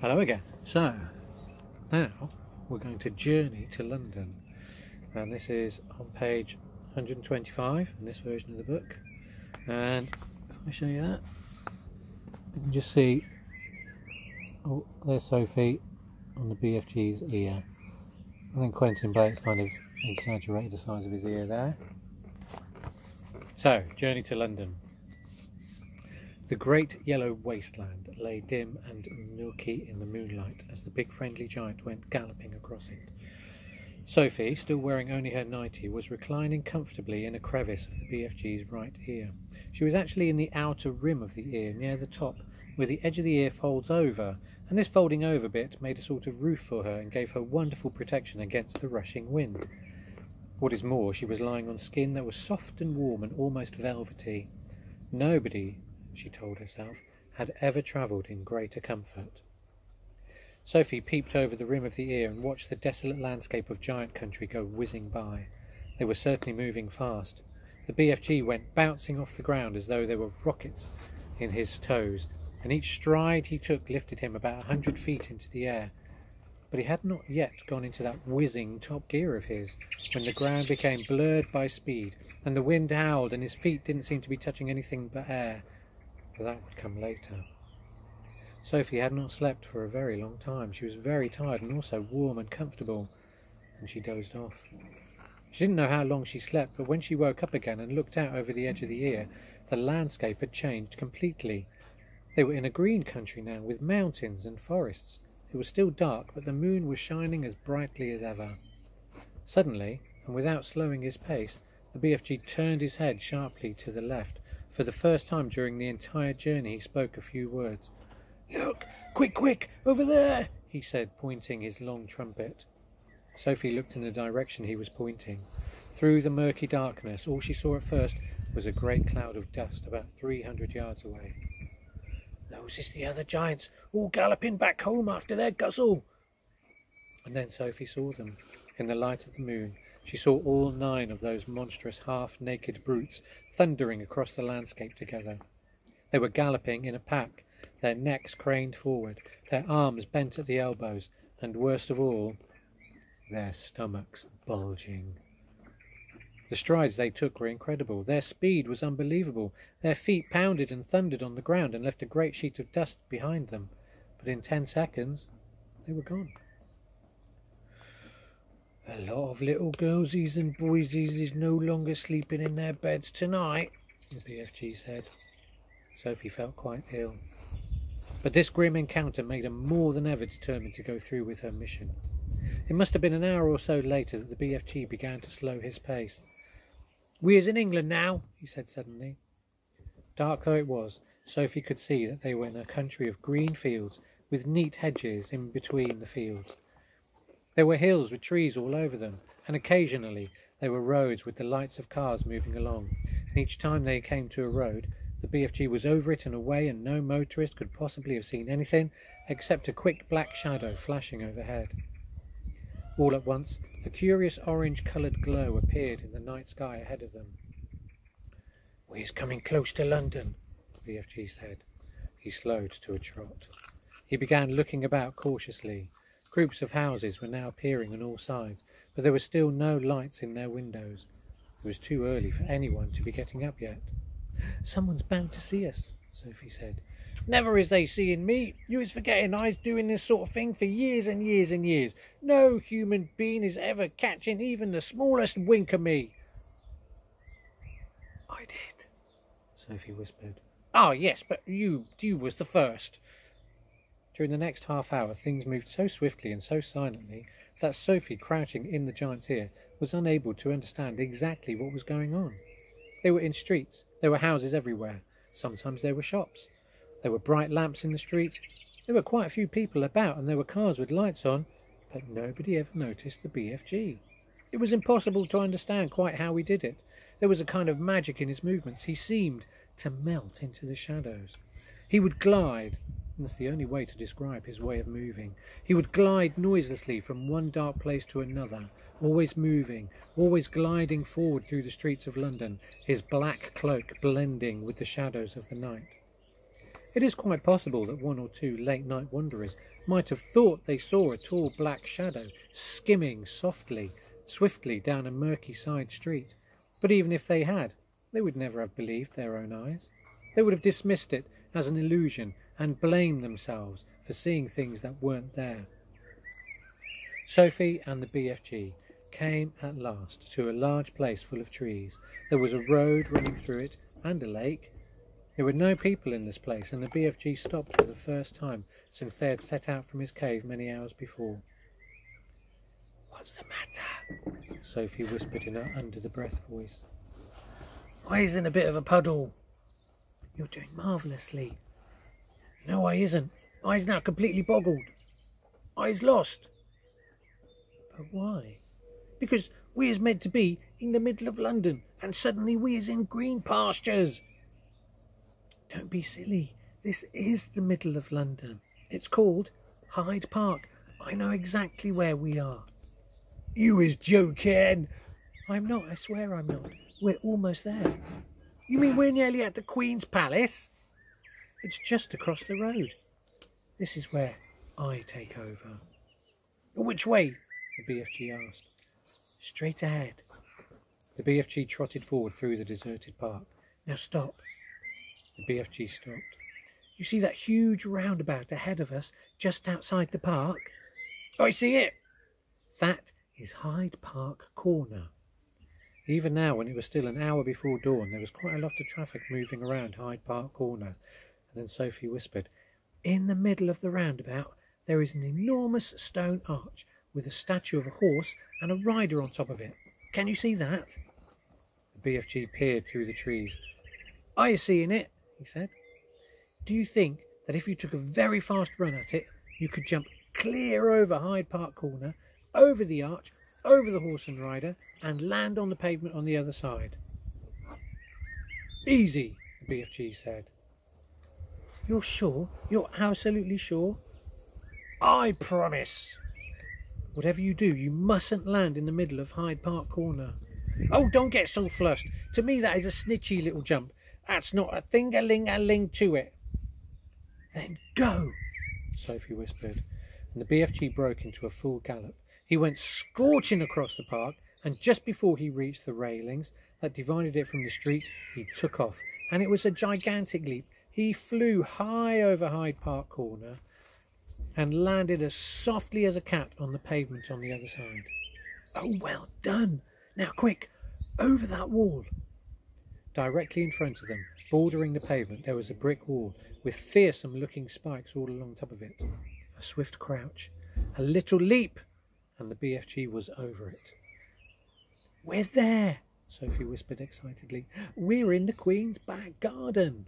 Hello again. So, now we're going to journey to London, and this is on page 125 in this version of the book. And if I show you that, you can just see, oh, there's Sophie on the BFG's ear. I think Quentin Blake's kind of exaggerated the size of his ear there. So, journey to London. The great yellow wasteland lay dim and milky in the moonlight as the big friendly giant went galloping across it. Sophie, still wearing only her nightie, was reclining comfortably in a crevice of the BFG's right ear. She was actually in the outer rim of the ear, near the top, where the edge of the ear folds over, and this folding over bit made a sort of roof for her and gave her wonderful protection against the rushing wind. What is more, she was lying on skin that was soft and warm and almost velvety. Nobody, she told herself, had ever travelled in greater comfort. Sophie peeped over the rim of the ear and watched the desolate landscape of giant country go whizzing by. They were certainly moving fast. The BFG went bouncing off the ground as though there were rockets in his toes, and each stride he took lifted him about 100 feet into the air. But he had not yet gone into that whizzing top gear of his, when the ground became blurred by speed, and the wind howled, and his feet didn't seem to be touching anything but air. But that would come later. Sophie had not slept for a very long time. She was very tired and also warm and comfortable, and she dozed off. She didn't know how long she slept, but when she woke up again and looked out over the edge of the ear, the landscape had changed completely. They were in a green country now, with mountains and forests. It was still dark, but the moon was shining as brightly as ever. Suddenly, and without slowing his pace, the BFG turned his head sharply to the left. For the first time during the entire journey he spoke a few words. "Look! Quick, quick! Over there!" he said, pointing his long trumpet. Sophie looked in the direction he was pointing. Through the murky darkness, all she saw at first was a great cloud of dust about 300 yards away. "Those is the other giants, all galloping back home after their guzzle." And then Sophie saw them. In the light of the moon, she saw all 9 of those monstrous half-naked brutes thundering across the landscape together. They were galloping in a pack, their necks craned forward, their arms bent at the elbows, and worst of all, their stomachs bulging. The strides they took were incredible. Their speed was unbelievable. Their feet pounded and thundered on the ground and left a great sheet of dust behind them. But in 10 seconds, they were gone. "A lot of little girlsies and boysies is no longer sleeping in their beds tonight," the BFG said. Sophie felt quite ill. But this grim encounter made her more than ever determined to go through with her mission. It must have been an hour or so later that the BFG began to slow his pace. "We is in England now," he said suddenly. Dark though it was, Sophie could see that they were in a country of green fields with neat hedges in between the fields. There were hills with trees all over them, and occasionally there were roads with the lights of cars moving along, and each time they came to a road, the BFG was over it and away, and no motorist could possibly have seen anything except a quick black shadow flashing overhead. All at once, a curious orange-coloured glow appeared in the night sky ahead of them. "We is coming close to London," the BFG said. He slowed to a trot. He began looking about cautiously. Groups of houses were now appearing on all sides, but there were still no lights in their windows. It was too early for anyone to be getting up yet. "Someone's bound to see us," Sophie said. "Never is they seeing me. You is forgetting I's doing this sort of thing for years and years and years. No human being is ever catching even the smallest wink of me." "I did," Sophie whispered. "Ah, yes, but you was the first." During the next half hour, things moved so swiftly and so silently that Sophie, crouching in the giant's ear, was unable to understand exactly what was going on. They were in streets. There were houses everywhere. Sometimes there were shops. There were bright lamps in the streets. There were quite a few people about, and there were cars with lights on, but nobody ever noticed the BFG. It was impossible to understand quite how he did it. There was a kind of magic in his movements. He seemed to melt into the shadows. He would glide. That's the only way to describe his way of moving. He would glide noiselessly from one dark place to another, always moving, always gliding forward through the streets of London, his black cloak blending with the shadows of the night. It is quite possible that one or two late-night wanderers might have thought they saw a tall black shadow skimming swiftly down a murky side street. But even if they had, they would never have believed their own eyes. They would have dismissed it as an illusion and blamed themselves for seeing things that weren't there. Sophie and the BFG came at last to a large place full of trees. There was a road running through it and a lake. There were no people in this place, and the BFG stopped for the first time since they had set out from his cave many hours before. "What's the matter?" Sophie whispered in her under-the-breath voice. "I is in a bit of a puddle." "You're doing marvellously." "No, I isn't. I's now completely boggled. I's lost." "But why?" "Because we is meant to be in the middle of London, and suddenly we is in green pastures." "Don't be silly. This is the middle of London. It's called Hyde Park. I know exactly where we are." "You is joking." "I'm not. I swear I'm not. We're almost there." "You mean we're nearly at the Queen's Palace?" "It's just across the road. This is where I take over." "Which way?" the BFG asked. "Straight ahead." The BFG trotted forward through the deserted park. "Now stop." The BFG stopped. "You see that huge roundabout ahead of us, just outside the park?" "I see it." "That is Hyde Park Corner." Even now, when it was still an hour before dawn, there was quite a lot of traffic moving around Hyde Park Corner. And then Sophie whispered, "In the middle of the roundabout, there is an enormous stone arch with a statue of a horse and a rider on top of it. Can you see that?" The BFG peered through the trees. "I is seeing it," he said. "Do you think that if you took a very fast run at it, you could jump clear over Hyde Park Corner, over the arch, over the horse and rider, and land on the pavement on the other side?" "Easy," the BFG said. "You're sure? You're absolutely sure?" "I promise." "Whatever you do, you mustn't land in the middle of Hyde Park Corner." "Oh, don't get so flustered. To me that is a snitchy little jump. That's not a thing-a-ling-a-ling to it." "Then go," Sophie whispered, and the BFG broke into a full gallop. He went scorching across the park, and just before he reached the railings that divided it from the street, he took off, and it was a gigantic leap. He flew high over Hyde Park Corner and landed as softly as a cat on the pavement on the other side. "Oh, well done! Now quick, over that wall." Directly in front of them, bordering the pavement, there was a brick wall with fearsome-looking spikes all along top of it. A swift crouch, a little leap, and the BFG was over it. "We're there," Sophie whispered excitedly. "We're in the Queen's back garden."